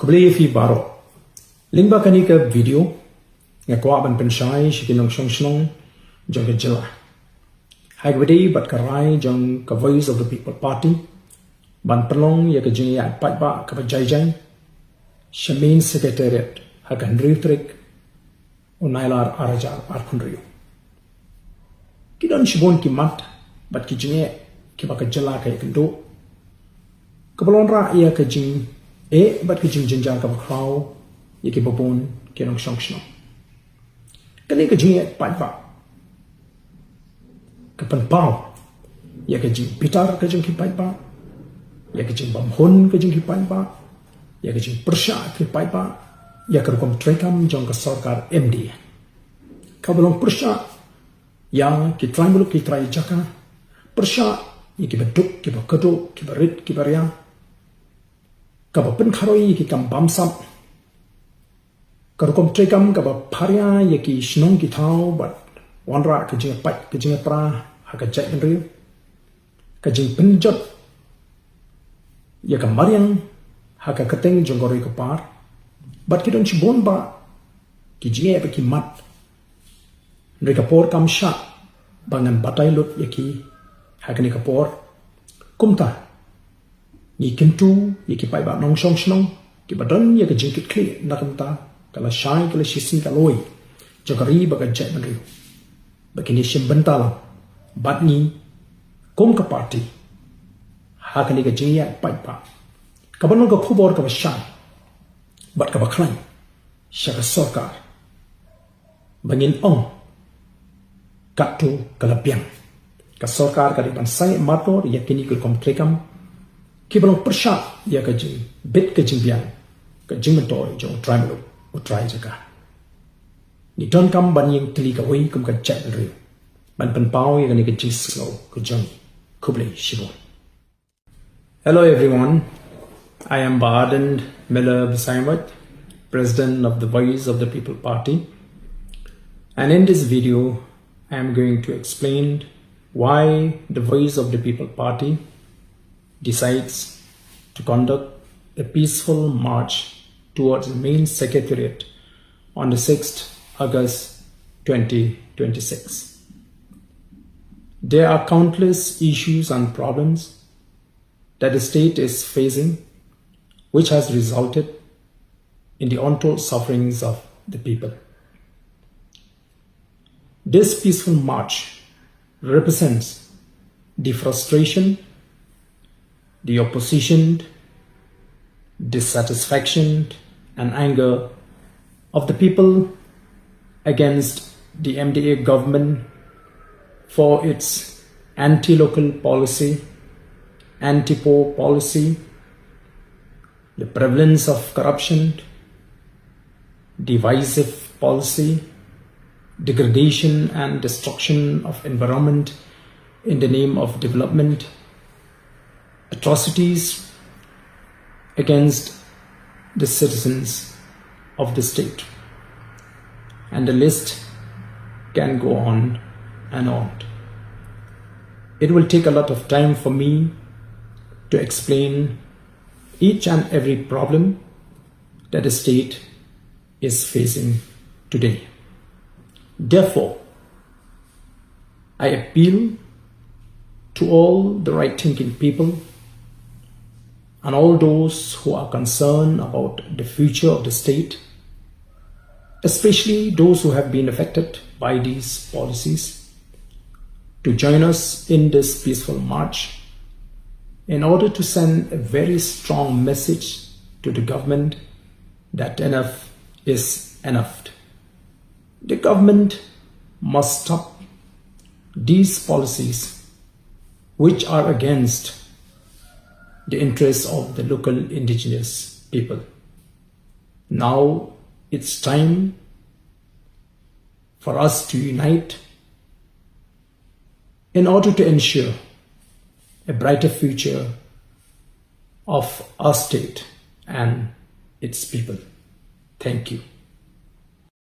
Kubli fi baro. Lingba kani ka video nga kwa ban penshai shikinong shong jong ka jila. Hagwadi bat karai jong ka voice of the people party. Ban pelong ya ka jing ya pat ba ka jai jai. Shamin secretariat hakan rutrik unailar arajar arkundriyo. Kidon shibon ki mat bat ki jing ki ba ka jila ka yakendo. Kabalon ra ya ka jing bat ki jing jinjar ka bakraw ya ki babon ki nong shong. Kani ka jing pat ba ka panpaw ya ka jing pitar ka jing ki pat ba ya ka jing bamhon ka jing ki pat ba ya ka jing persha ki pat ba ya ka rukom trekam jong ka sarkar MD ka balong persha ya ki try muluk ki try jaka persha ya ki baduk ki bakado ki barit ki barya ka ba pen kharoi ki kam bamsam ka rukom trekam ka ba pharya ya ki shnong ki thau bat wanra ka jing pat ka jing pra ha ka jai benriu ka jing penjot ya ka mariang ha ka kateng jongori ka par bat ki don chibon ba ki jing ba ki mat re ka por kam sha bangan batai lut ya ki ha ka ni ka por kumta ni kintu ya ki pai ba nong shong shnong ki badon ya ka jing ki kli na kumta kala shai kala shisin ka loi jongori ba ka jai benriu bakini shimbantala batni kom ka party hakani ka jiya pai pa kabanon ka khubor ka shan bat ka baklan shaka sarkar bangin ong katu kalapiang ka sarkar ka dipan sai mator yakini ka kom trekam kibalong persha ya ka jing bit ka jing biang ka jing mentor jong trimelo utrai jaka ni don kam ban ying tli ka wei kum ka chat ri ban pan pao ye ni ka jing slow ka jong kuble shibon. Hello everyone, I am Ardent Miller Bisaimat, President of the Voice of the People Party, and in this video I am going to explain why the Voice of the People Party decides to conduct a peaceful march towards the main secretariat on the 6th August 2026. There are countless issues and problems that the state is facing, which has resulted in the untold sufferings of the people. This peaceful march represents the frustration, the opposition, dissatisfaction, and anger of the people against the MDA government for its anti-local policy, anti-poor policy, the prevalence of corruption, divisive policy, degradation and destruction of environment in the name of development, atrocities against the citizens of the state. And the list can go on and on. It will take a lot of time for me to explain each and every problem that the state is facing today. Therefore, I appeal to all the right-thinking people and all those who are concerned about the future of the state, especially those who have been affected by these policies, to join us in this peaceful march in order to send a very strong message to the government that enough is enough. The government must stop these policies which are against the interests of the local indigenous people. Now it's time for us to unite in order to ensure a brighter future of our state and its people. Thank you.